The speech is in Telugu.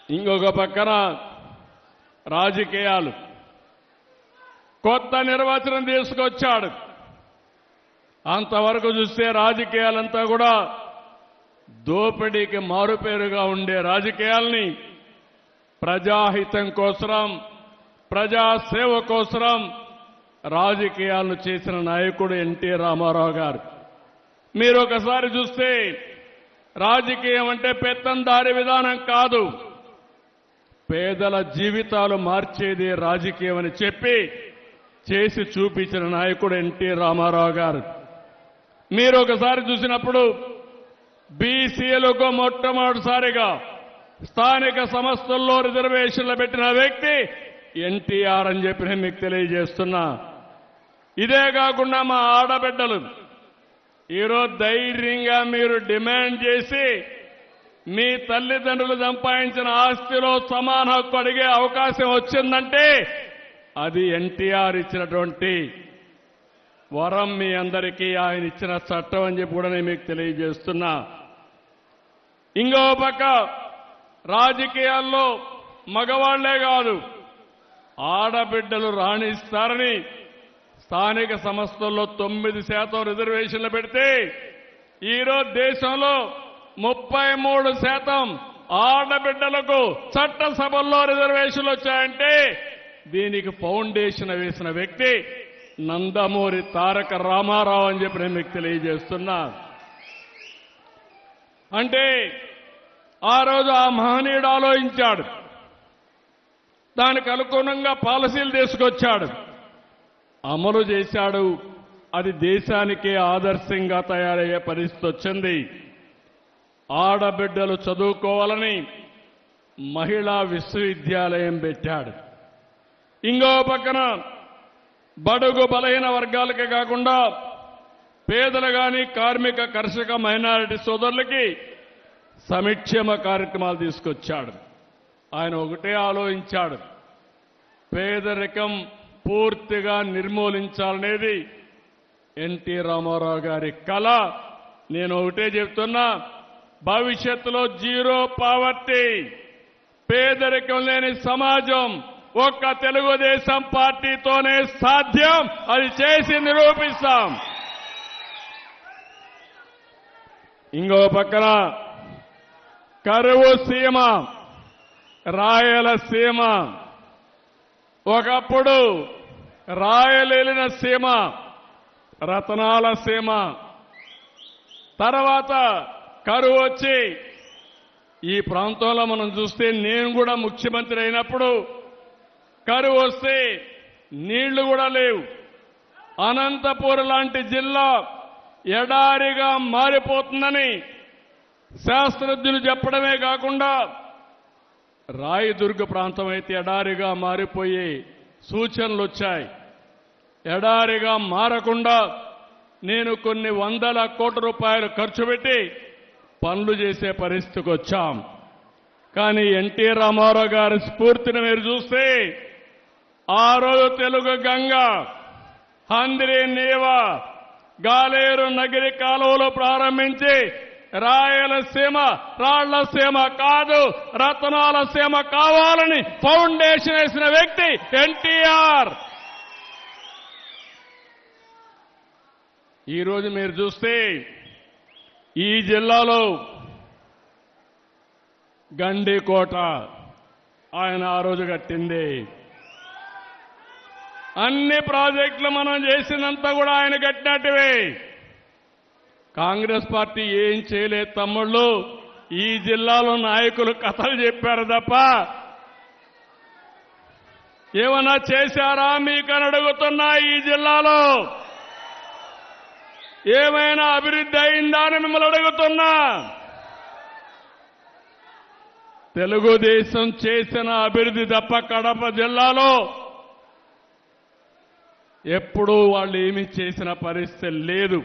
ఇంకొక పక్కన రాజకీయాలు కొత్త నిర్వచనం తీసుకొచ్చాడు. అంతవరకు చూస్తే రాజకీయాలంతా కూడా దోపిడీకి మారుపేరుగా ఉండే రాజకీయాల్ని ప్రజాహితం కోసం, ప్రజాసేవ కోసం రాజకీయాలను చేసిన నాయకుడు ఎన్టీ రామారావు గారు. మీరు ఒకసారి చూస్తే రాజకీయం అంటే పెత్తందారి విధానం కాదు, పేదల జీవితాలు మార్చేది రాజకీయం అని చెప్పి చేసి చూపించిన నాయకుడు ఎన్టీ రామారావు గారు. మీరు ఒకసారి చూసినప్పుడు బీసీలకు మొట్టమొదటిసారిగా స్థానిక సంస్థల్లో రిజర్వేషన్లు పెట్టిన వ్యక్తి ఎన్టీఆర్ అని చెప్పి నేను మీకు తెలియజేస్తున్నా. ఇదే కాకుండా మా ఆడబిడ్డలు ఈరోజు ధైర్యంగా మీరు డిమాండ్ చేసి మీ తల్లిదండ్రులు సంపాదించిన ఆస్తిలో సమాన హక్కు అడిగే అవకాశం వచ్చిందంటే అది ఎన్టీఆర్ ఇచ్చినటువంటి వరం, మీ అందరికీ ఆయన ఇచ్చిన చట్టం అని చెప్పి కూడా నేను మీకు తెలియజేస్తున్నా. ఇంకో పక్క రాజకీయాల్లో మగవాళ్లే కాదు ఆడబిడ్డలు రాణిస్తారని స్థానిక సంస్థల్లో 9% రిజర్వేషన్లు పెడితే ఈరోజు దేశంలో 33% ఆడబిడ్డలకు చట్టసభల్లో రిజర్వేషన్లు వచ్చాయంటే దీనికి ఫౌండేషన్ వేసిన వ్యక్తి నందమూరి తారక రామారావు అని చెప్పి నేను మీకు తెలియజేస్తున్నా. అంటే ఆ రోజు ఆ మహనీయుడు ఆలోచించాడు, దానికి అనుగుణంగా పాలసీలు తీసుకొచ్చాడు, అమలు చేశాడు. అది దేశానికే ఆదర్శంగా తయారయ్యే పరిస్థితి వచ్చింది. ఆడబిడ్డలు చదువుకోవాలని మహిళా విశ్వవిద్యాలయం పెట్టాడు. ఇంకో పక్కన బడుగు బలహీన వర్గాలకే కాకుండా పేదలు గాని, కార్మిక, కర్షక, మైనారిటీ సోదరులకి సంక్షేమ కార్యక్రమాలు తీసుకొచ్చాడు. ఆయన ఒకటే ఆలోచించాడు, పేదరికం పూర్తిగా నిర్మూలించాలనేది ఎన్టీ రామారావు గారి కళ. నేను ఒకటే చెప్తున్నా, భవిష్యత్తులో జీరో పావర్టీ, పేదరికం లేని సమాజం ఒక్క తెలుగుదేశం పార్టీతోనే సాధ్యం. అది చేసి నిరూపిస్తాం. ఇంకో పక్కన కరువు సీమ, రాయలసీమ, ఒకప్పుడు రాయలేలిన సీమ, రతనాల సీమ, తర్వాత కరువు వచ్చి ఈ ప్రాంతంలో మనం చూస్తే నేను కూడా ముఖ్యమంత్రి అయినప్పుడు కరువు వస్తే నీళ్లు కూడా లేవు. అనంతపూర్ లాంటి జిల్లా ఎడారిగా మారిపోతుందని శాస్త్రజ్ఞులు చెప్పడమే కాకుండా రాయదుర్గ ప్రాంతం అయితే ఎడారిగా మారిపోయే సూచనలు వచ్చాయి. ఎడారిగా మారకుండా నేను కొన్ని వందల కోట్ల రూపాయలు ఖర్చు పెట్టి పనులు చేసే పరిస్థితికి వచ్చాం. కానీ ఎన్టీ రామారావు గారి స్ఫూర్తిని మీరు చూస్తే ఆ రోజు తెలుగు గంగ, హంద్రి నీవ, గాలేరు నగిరి కాలువలు ప్రారంభించి రాయలసీమ రాళ్లసీమ కాదు రతనాల సీమ కావాలని ఫౌండేషన్ వేసిన వ్యక్తి ఎన్టీఆర్. ఈరోజు మీరు చూస్తే ఈ జిల్లాలో గండికోట ఆయన ఆ రోజు కట్టింది. అన్ని ప్రాజెక్టులు మనం చేసినంతా కూడా ఆయన కట్టినట్టువే. కాంగ్రెస్ పార్టీ ఏం చేయలేదు తమ్ముళ్ళు. ఈ జిల్లాలో నాయకులు కథలు చెప్పారు తప్ప ఏమన్నా చేశారా మీకని అడుగుతున్నా. ఈ జిల్లాలో ఏమైనా అభివృద్ధి అయిందా అని మిమ్మల్ని అడుగుతున్నా. తెలుగుదేశం చేసిన అభివృద్ధి తప్ప కడప జిల్లాలో ఎప్పుడూ వాళ్ళు ఏమీ చేసిన పరిస్థితి లేదు.